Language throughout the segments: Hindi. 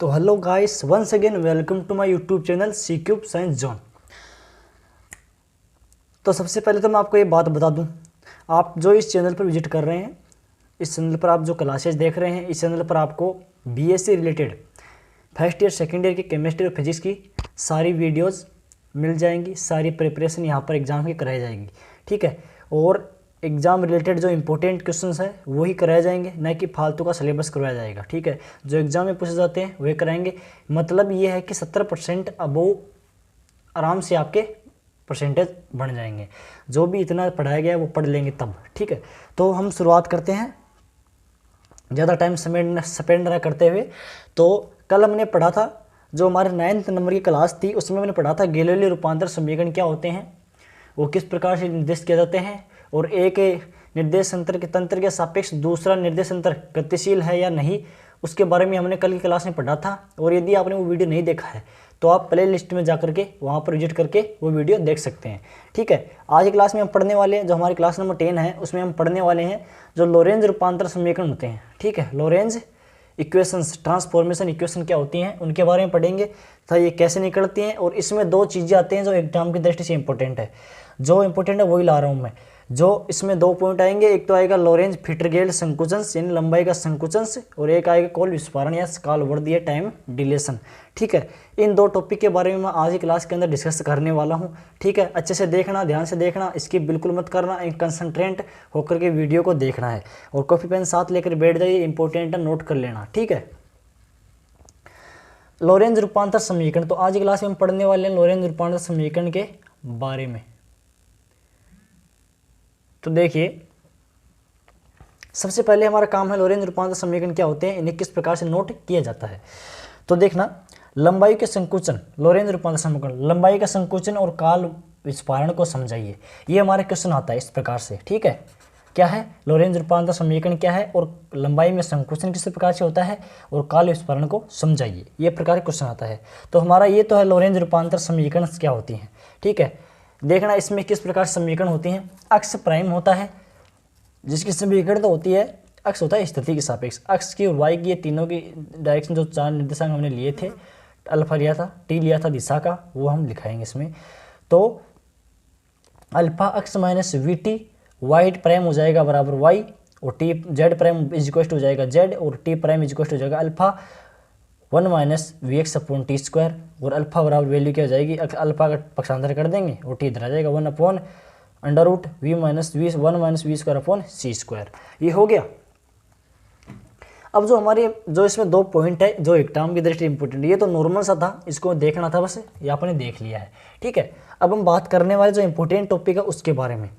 तो hello guys, once again welcome to my YouTube channel C cube science zone. तो सबसे पहले तो मैं आपको ये बात बता दूं, आप जो इस चैनल पर विजिट कर रहे हैं, इस चैनल पर आप जो क्लासेस देख रहे हैं, इस चैनल पर आपको BSc related first year second year की केमिस्ट्री और फिजिक्स की सारी वीडियोज़ मिल जाएंगी। सारी प्रिपरेशन यहाँ पर एग्ज़ाम की कराई जाएगी, ठीक है। और एग्ज़ाम रिलेटेड जो इंपॉर्टेंट क्वेश्चंस है वही कराए जाएंगे, न कि फालतू का सिलेबस करवाया जाएगा, ठीक है। जो एग्ज़ाम में पूछे जाते हैं वही कराएंगे। मतलब ये है कि 70% अबोव आराम से आपके परसेंटेज बढ़ जाएंगे। जो भी इतना पढ़ाया गया है वो पढ़ लेंगे तब, ठीक है। तो हम शुरुआत करते हैं ज़्यादा टाइम स्पेंड ना करते हुए। तो कल हमने पढ़ा था, जो हमारे 9th नंबर की क्लास थी उसमें मैंने पढ़ा था गैलीलियो रूपांतर समीकरण क्या होते हैं, वो किस प्रकार से निर्दिष्ट किए जाते हैं, और एक निर्देश तंत्र के सापेक्ष दूसरा निर्देश तंत्र गतिशील है या नहीं, उसके बारे में हमने कल की क्लास में पढ़ा था। और यदि आपने वो वीडियो नहीं देखा है तो आप प्ले लिस्ट में जा करके वहाँ पर विजिट करके वो वीडियो देख सकते हैं, ठीक है। आज की क्लास में हम पढ़ने वाले हैं, जो हमारी क्लास नंबर 10 है उसमें हम पढ़ने वाले हैं जो लोरेंज रूपांतर समीकरण होते हैं, ठीक है। लोरेंज इक्वेशंस, ट्रांसफॉर्मेशन इक्वेशन क्या होती हैं उनके बारे में पढ़ेंगे तथा ये कैसे निकलती हैं। और इसमें दो चीज़ें आती हैं जो एग्जाम की दृष्टि से इंपॉर्टेंट है, जो इंपॉर्टेंट है वही ला रहा हूँ मैं। जो इसमें दो पॉइंट आएंगे, एक तो आएगा लोरेंज फिटरगेल्ड संकुचन यानी लंबाई का संकुचन, और एक आएगा कॉल विस्फारण या कालवर्धीय टाइम डिलेशन, ठीक है। इन दो टॉपिक के बारे में मैं आज की क्लास के अंदर डिस्कस करने वाला हूँ, ठीक है। अच्छे से देखना, ध्यान से देखना, इसकी बिल्कुल मत करना, एक कंसंट्रेट होकर के वीडियो को देखना है। और कॉपी पेन साथ लेकर बैठ जाइए, इंपॉर्टेंट है, नोट कर लेना, ठीक है। लोरेंज रूपांतर समीकरण, तो आज की क्लास में हम पढ़ने वाले हैं लोरेंज रूपांतर समीकरण के बारे में। तो देखिए, सबसे पहले हमारा काम है लोरेंज रूपांतर समीकरण क्या होते हैं, इन्हें किस प्रकार से नोट किया जाता है। तो देखना, लंबाई के संकुचन, लोरेंज रूपांतर समीकरण, लंबाई का संकुचन और काल विस्फारण को समझाइए। ये हमारे क्वेश्चन आता है इस प्रकार से, ठीक है। क्या है लोरेंज रूपांतर समीकरण क्या है, और लंबाई में संकुचन किस प्रकार से होता है, और काल विस्फारण को समझाइए, ये प्रकार क्वेश्चन आता है। तो हमारा ये तो है लोरेंज रूपांतर समीकरण क्या होती हैं, ठीक है। देखना इसमें किस प्रकार समीकरण होती हैं। अक्ष प्राइम होता है, जिसकी समीकरण तो होती है, अक्ष होता है स्थिति के सापेक्ष, अक्ष की और वाई की, ये तीनों की डायरेक्शन जो चार निर्देशांक हमने लिए थे, अल्फा लिया था, टी लिया था दिशा का, वो हम लिखाएंगे इसमें। तो alpha X minus V T, Y prime हो जाएगा बराबर वाई, और T Z prime is equal to हो जाएगा जेड, और T prime is equal to हो जाएगा alpha 1 minus V X upon T square. और अल्फा बराबर वैल्यू क्या हो जाएगी, अल्फा का पक्षांतर कर देंगे और टी इधर आ जाएगा 1 upon under root V minus V 1 minus V square upon C square. ये हो गया। अब जो हमारे जो इसमें दो पॉइंट है जो एग्जाम की दृष्टि इंपॉर्टेंट, ये तो नॉर्मल सा था, इसको देखना था बस, ये आपने देख लिया है, ठीक है। अब हम बात करने वाले जो इंपॉर्टेंट टॉपिक है उसके बारे में।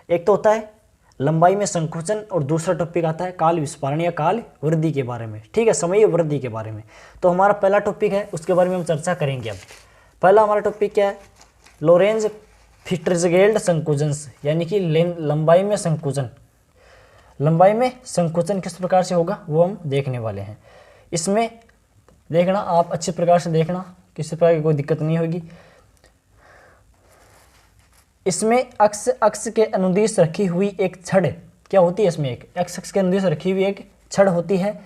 एक तो होता है लंबाई में संकुचन, और दूसरा टॉपिक आता है काल विस्फारण या काल वृद्धि के बारे में, ठीक है, समय वृद्धि के बारे में। तो हमारा पहला टॉपिक है, उसके बारे में हम चर्चा करेंगे। अब पहला हमारा टॉपिक क्या है, लोरेंज फिटरगेल्ड संकुचन, यानी कि लंबाई में संकुचन। लंबाई में संकुचन किस प्रकार से होगा वो हम देखने वाले हैं। इसमें देखना, आप अच्छे प्रकार से देखना, किसी प्रकार की कोई दिक्कत नहीं होगी। इसमें अक्ष के अनुदिश रखी हुई एक छड़ क्या होती है, इसमें एक अक्ष के अनुदिश रखी हुई एक छड़ होती है,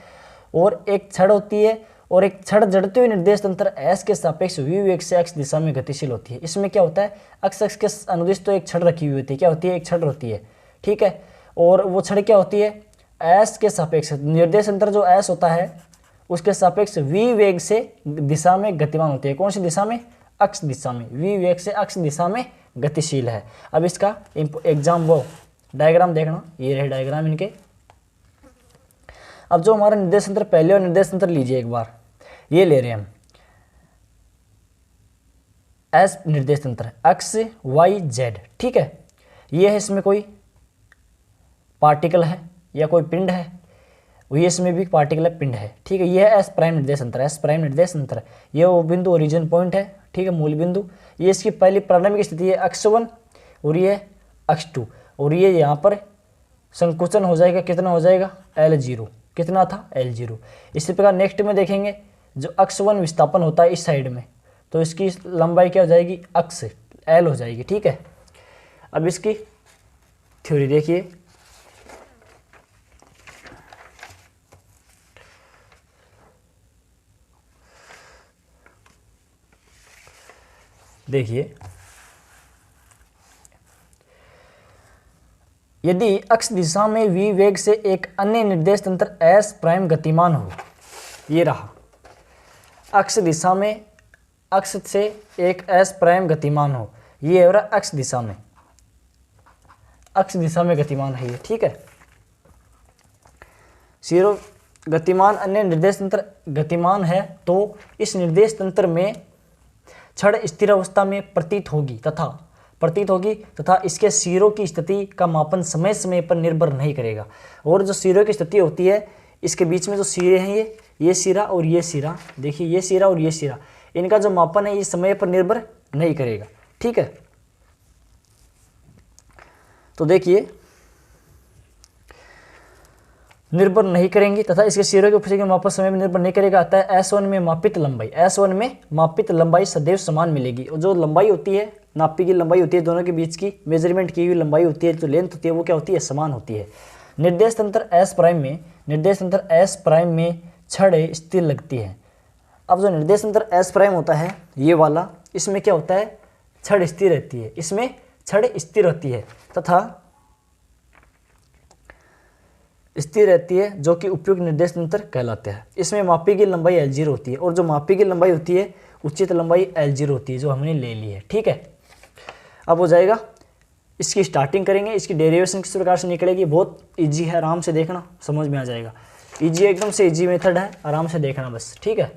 और एक छड़ होती है, और एक छड़ जड़ते हुए निर्देश तंत्र एस के सापेक्ष वी वेग से एक्स दिशा में गतिशील होती है। इसमें क्या होता है, अक्ष के अनुदिश तो एक छड़ रखी हुई होती है, क्या होती है, एक छड़ होती है, ठीक है। और वो छड़ क्या होती है, एस के सापेक्ष, निर्देश तंत्र जो एस होता है उसके सापेक्ष वी वेग से दिशा में गतिमान होती है। कौन सी दिशा में, अक्ष दिशा में, वी वेग से अक्ष दिशा में गतिशील है। अब इसका एग्जाम वो डायग्राम देखना, ये रहे डायग्राम इनके। अब जो हमारा निर्देश तंत्र पहले और निर्देश तंत्र लीजिए एक बार, ये ले रहे हैं हम एस निर्देश तंत्र, अक्ष वाई जेड, ठीक है। ये है, इसमें कोई पार्टिकल है या कोई पिंड है, ये इसमें भी पार्टिकल है, पिंड है, ठीक है। ये है एस प्राइम निर्देश तंत्र, एस प्राइम निर्देश तंत्र, ये वो बिंदु ओरिजिन पॉइंट है, ठीक है, मूल बिंदु। ये इसकी पहली प्रारंभिक स्थिति है अक्ष 1, और ये अक्ष 2, और ये यहाँ पर संकुचन हो जाएगा, कितना हो जाएगा, L0, कितना था, L0। इसी प्रकार नेक्स्ट में देखेंगे, जो अक्ष 1 विस्थापन होता है इस साइड में, तो इसकी लंबाई क्या हो जाएगी, अक्ष L हो जाएगी, ठीक है। अब इसकी थ्योरी देखिए, देखिए, यदि अक्ष दिशा में v वेग से एक अन्य निर्देश तंत्र s प्राइम गतिमान हो, ये रहा, अक्ष दिशा में अक्ष से एक s प्राइम गतिमान हो, ये हो रहा अक्ष दिशा में, अक्ष दिशा में गतिमान है ये, ठीक है। सीरो गतिमान अन्य निर्देश तंत्र गतिमान है तो इस निर्देश तंत्र में छड़ स्थिर अवस्था में प्रतीत होगी तथा इसके सिरों की स्थिति का मापन समय समय पर निर्भर नहीं करेगा। और जो सिरों की स्थिति होती है, इसके बीच में जो सिरे हैं, ये सिरा और ये सिरा, देखिए ये सिरा और ये सिरा, इनका जो मापन है ये समय पर निर्भर नहीं करेगा, ठीक है। तो देखिए, निर्भर नहीं करेंगी तथा इसके सिरों के उपस्थिति के मापन समय में निर्भर नहीं करेगा। अतः S1 में मापित लंबाई सदैव समान मिलेगी। और जो लंबाई होती है, नापी की लंबाई होती है, दोनों के बीच की मेजरमेंट की हुई लंबाई होती है, जो लेंथ होती है, वो क्या होती है, समान होती है। निर्देश तंत्र S प्राइम में छड़ स्थिर लगती है। अब जो निर्देश तंत्र S प्राइम होता है, ये वाला, इसमें क्या होता है, छड़ स्थिर रहती है, इसमें छड़ स्थिर होती है तथा स्थिर रहती है, जो कि उपयुक्त निर्देश तंत्र कहलाते हैं। इसमें मापी की लंबाई L0 होती है और जो मापी की लंबाई होती है उचित लंबाई L0 होती है, जो हमने ले ली है, ठीक है। अब हो जाएगा, इसकी स्टार्टिंग करेंगे, इसकी डेरिवेशन किस प्रकार से निकलेगी, बहुत इजी है, आराम से देखना, समझ में आ जाएगा। इजी, एकदम से इजी मेथड है, आराम से देखना बस, ठीक है।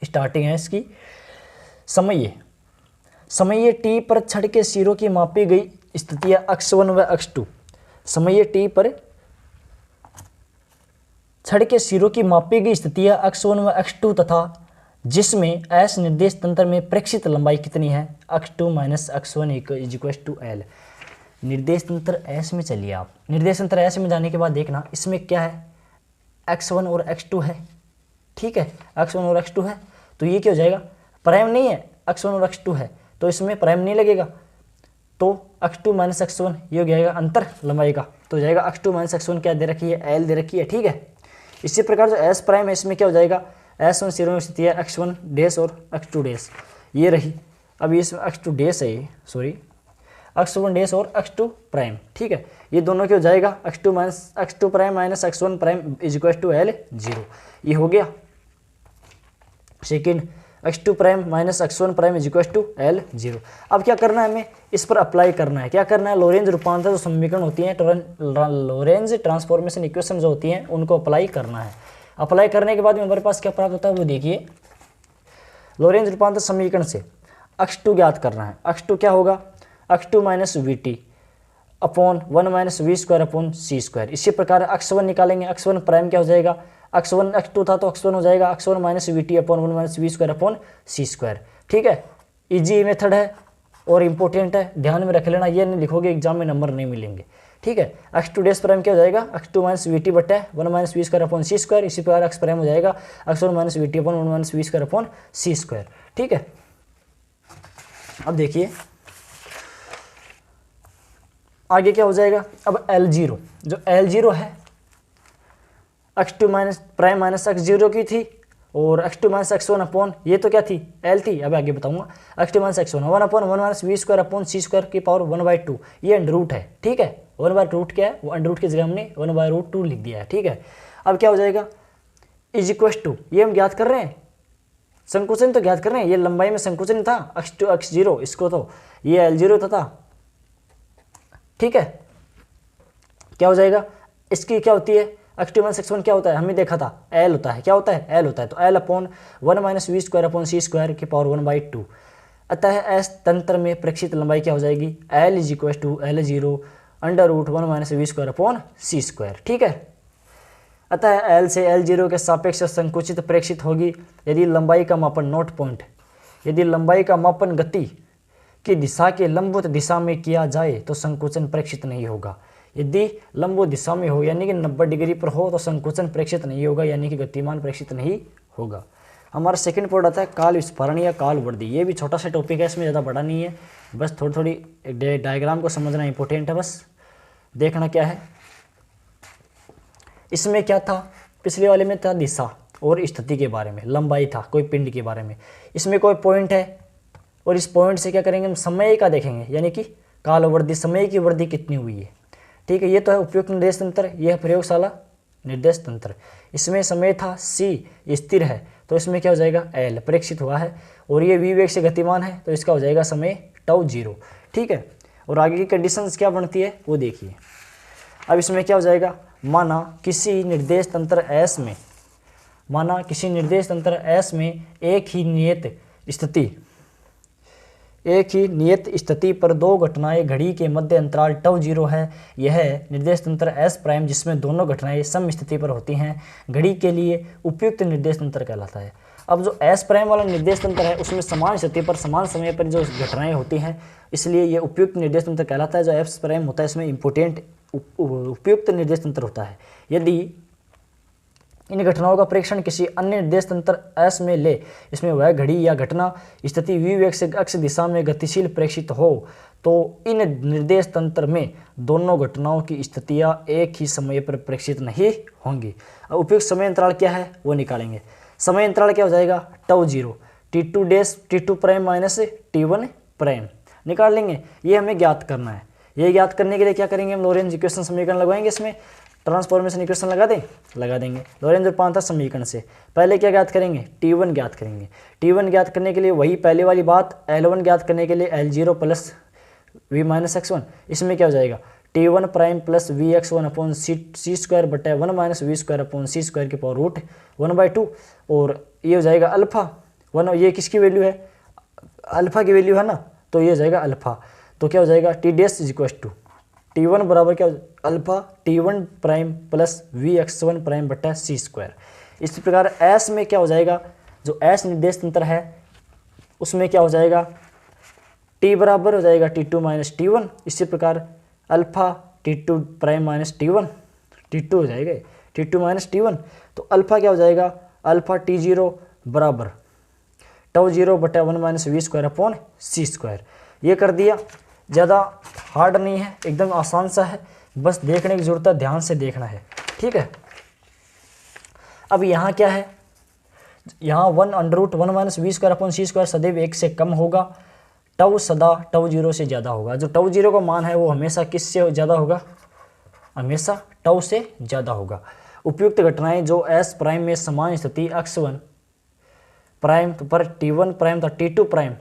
स्टार्टिंग है इसकी। समय t पर छड़ के सिरों की मापी गई स्थितियां x1 व x2। समय t पर छड़ के सिरों की मापी गई स्थितियां x1 व x2 तथा जिसमें s निर्देश तंत्र में प्रेक्षित लंबाई कितनी है, x2 minus x1 equal to l। निर्देश तंत्र S में चलिए आप, निर्देश तंत्र S में जाने के बाद देखना, इसमें क्या है, x1 और x2 है, ठीक है, x1 और x2 है, तो ये क्या हो जाएगा, प्राइम नहीं है, x1 और x2 है, तो इसमें प्राइम नहीं लगेगा, तो x2 माइनस x1 ये हो जाएगा अंतर लंबाई का, तो हो जाएगा x2 माइनस x1 क्या दे रखी है, l दे रखी है, ठीक है। इसी प्रकार जो S प्राइम है, इसमें क्या हो जाएगा, S1 सिरों में स्थिति है x1 डैश और x2 डैश, ये रही। अब इसमें x2 डैश है, सॉरी x1 डैश और x2 प्राइम, ठीक है, ये दोनों क्या हो जाएगा, x2 prime minus x1 prime is equal to L0, ये हो गया second. x2 prime minus x1 prime is equal to L0। अब क्या करना है, हमें इस पर अप्लाई करना है, क्या करना है, लोरेंज रूपांतर जो समीकरण होती हैं, लोरेंज ट्रांसफॉर्मेशन इक्वेशन जो होती हैं, उनको अप्लाई करना है। अप्लाई करने के बाद में हमारे पास क्या प्राप्त होता है, वो देखिए, लोरेंज रूपांतर समीकरण से x2 ज्ञात करना है। x2 क्या होगा, x2 minus VT upon 1 minus V square upon C square. इसी प्रकार x1 निकालेंगे, x1 प्राइम क्या हो जाएगा, x1 x2 था तो x1 हो जाएगा x1 minus VT upon 1 minus V square upon C square, ठीक है। इजी मेथड है और इंपॉर्टेंट है, ध्यान में रख लेना, ये नहीं लिखोगे एग्जाम में नंबर नहीं मिलेंगे, ठीक है। x2 डैश प्राइम क्या हो जाएगा, x2 माइनस VT बटा 1 minus V square upon C square. इसी प्रकार x प्राइम हो जाएगा x1 minus VT upon 1 minus V square upon C square, ठीक है। अब देखिए आगे क्या हो जाएगा, अब L0, जो L0 है x2 minus prime minus x0 की थी और x2 माइनस x1 अपॉन ये तो क्या थी, L थी, अब आगे बताऊंगा, x2 minus x1 1 upon 1 minus V square upon C square की पावर 1/2, ये अंडर रूट है, ठीक है। 1/रूट क्या है, वो अंडर रूट की जगह हमने 1/√2 लिख दिया है, ठीक है। अब क्या हो जाएगा, इज इक्वल टू, ये हम ज्ञात कर रहे हैं, संकुचन तो ज्ञात कर रहे हैं, ये लंबाई में संकुचन था x2 x0, इसको तो ये L0 था, ठीक है। क्या हो जाएगा, इसकी क्या होती है, x2 माइनस x1 क्या होता है, हमें देखा था L होता है, क्या होता है, L होता है, तो L upon 1 minus V square upon C square की पावर 1/2। अतः S तंत्र में प्रेक्षित लंबाई क्या हो जाएगी, L is equal to L0 under root 1 minus V square upon C square, ठीक है। अतः L से L0 के सापेक्ष संकुचित प्रेक्षित होगी यदि लंबाई का मापन नोट पॉइंट, यदि लंबाई का मापन गति की दिशा के लंबवत दिशा में किया जाए तो संकुचन प्रेक्षित नहीं होगा। यदि लंबवत दिशा में हो यानी कि 90 डिग्री पर हो तो संकुचन प्रेक्षित नहीं होगा, यानी कि गतिमान प्रेक्षित नहीं होगा। हमारा सेकंड पॉइंट आता है काल विस्फारण या काल वृद्धि। ये भी छोटा सा टॉपिक है, इसमें ज़्यादा बड़ा नहीं है, बस थोड़ी थोड़ी डायग्राम को समझना इंपॉर्टेंट है, बस देखना क्या है। इसमें क्या था, पिछले वाले में था दिशा, और स्थिति के बारे में, लंबाई था कोई पिंड के बारे में। इसमें कोई पॉइंट है और इस पॉइंट से क्या करेंगे हम समय का देखेंगे, यानी कि कालवृद्धि, समय की वृद्धि कितनी हुई है। ठीक है, ये तो है उपयुक्त निर्देश तंत्र, यह प्रयोगशाला निर्देश तंत्र। इसमें समय था c स्थिर है तो इसमें क्या हो जाएगा l प्रेक्षित हुआ है, और ये v वेग से गतिमान है तो इसका हो जाएगा समय टाउ 0। ठीक है, और आगे की कंडीशंस क्या बनती है वो देखिए। अब इसमें क्या हो जाएगा, माना किसी निर्देश तंत्र S में, माना किसी निर्देश तंत्र S में एक ही नियत स्थिति पर दो घटनाएं घड़ी के मध्य अंतराल टाउ 0 है। यह निर्देश तंत्र S प्राइम जिसमें दोनों घटनाएं सम स्थिति पर होती हैं घड़ी के लिए उपयुक्त निर्देश तंत्र कहलाता है। अब जो S प्राइम वाला निर्देश तंत्र है उसमें समान स्थिति पर समान समय पर जो घटनाएं होती हैं, इसलिए ये उपयुक्त निर्देश तंत्र कहलाता है। जो S प्राइम होता है इसमें इम्पोर्टेंट उपयुक्त निर्देश तंत्र होता है। यदि इन घटनाओं का प्रेक्षण किसी अन्य निर्देश तंत्र S में ले, इसमें वह घड़ी या घटना स्थिति v वेग से अक्ष दिशा में गतिशील प्रेक्षित हो, तो इन निर्देश तंत्र में दोनों घटनाओं की स्थितियां एक ही समय पर प्रेक्षित नहीं होंगी। अब उपयुक्त समय अंतराल क्या है वो निकालेंगे। समय अंतराल क्या हो जाएगा tau 0, t2 dash t2 prime minus t1 prime निकाल लेंगे। ये हमें ज्ञात करना है। ये ज्ञात करने के लिए क्या करेंगे हम, लोरेंज इक्वेशन समीकरण लगवाएंगे, इसमें ट्रांसफॉर्मेशन इक्वेशन लगा देंगे लोरेंज और पांथा समीकरण से। पहले क्या ज्ञात करेंगे, t1 ज्ञात करेंगे। t1 ज्ञात करने के लिए वही पहले वाली बात, L1 ज्ञात करने के लिए L0 plus v minus x1। इसमें क्या हो जाएगा t1 prime plus V x1 upon C square बटा 1 minus V square upon C square के पावर रूट 1/2, और ये हो जाएगा अल्फा 1। ये किसकी वैल्यू है, अल्फा की वैल्यू है ना, तो ये हो जाएगा अल्फा। तो क्या हो जाएगा T dash is equal to t1 बराबर क्या alpha t1 prime plus V x1 prime बटा सी स्क्वायर। इसी प्रकार S में क्या हो जाएगा, जो S निर्देश तंत्र है उसमें क्या हो जाएगा t बराबर हो जाएगा t2 माइनस t1। इसी प्रकार alpha t2 prime minus t1 t2 हो जाएगा t2 माइनस t1। तो अल्फा क्या हो जाएगा, अल्फा t0 बराबर टाउ 0 बटा 1 minus V square upon C square. ये कर दिया, ज़्यादा हार्ड नहीं है, एकदम आसान सा है, बस देखने की जरूरत है, ध्यान से देखना है। ठीक है, अब यहाँ क्या है, यहाँ 1/1 minus V square upon C square सदैव 1 से कम होगा, टाउ सदा टाउ 0 से ज़्यादा होगा। जो टाउ 0 का मान है वो हमेशा किससे ज़्यादा होगा, हमेशा टाउ से ज़्यादा होगा। उपयुक्त घटनाएं जो S प्राइम में समान स्थिति x1 प्राइम पर t1 प्राइम तथा t2 प्राइम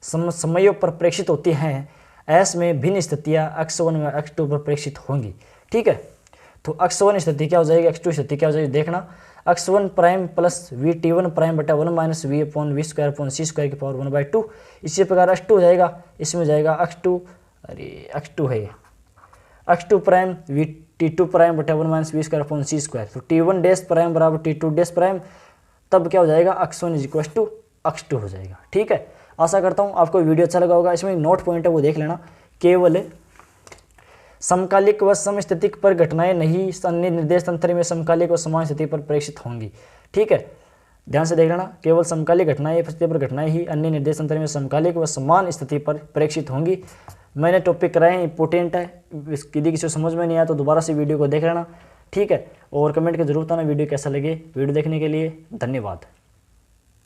समयों पर प्रेक्षित होती हैं, S में भिन्न स्थितियां x1 व x2 पर प्रेक्षित होंगी। ठीक है, तो x1 स्थिति क्या हो जाएगी, x2 स्थिति क्या हो जाएगी, देखना x1 prime plus we t1 prime बटा 1 minus V upon V square upon C square की पावर 1/2। इसी प्रकार x2 हो जाएगा, इसमें जाएगा x2 है x2 prime we t2 prime बटा 1 minus V square upon C square. तो t1 डैश प्राइम बराबर t2 डैश प्राइम, तब क्या हो जाएगा x1 is equal to x2 हो जाएगा। ठीक है, आशा करता हूँ आपको वीडियो अच्छा लगा होगा। इसमें नोट पॉइंट है वो देख लेना, केवल समकालिक व समस्थितिक पर घटनाएं नहीं अन्य निर्देश तंत्र में समकालिक व समान स्थिति पर प्रेक्षित होंगी। ठीक है, ध्यान से देख लेना, केवल समकालिक घटनाएं पर घटनाएं ही अन्य निर्देश तंत्र में समकालिक व समान स्थिति पर प्रेक्षित होंगी। मैंने टॉपिक कराए, इंपॉर्टेंट है, यदि किसी को समझ में नहीं आया तो दोबारा से वीडियो को देख लेना। ठीक है, और कमेंट के जरूर बताना वीडियो कैसा लगे। वीडियो देखने के लिए धन्यवाद।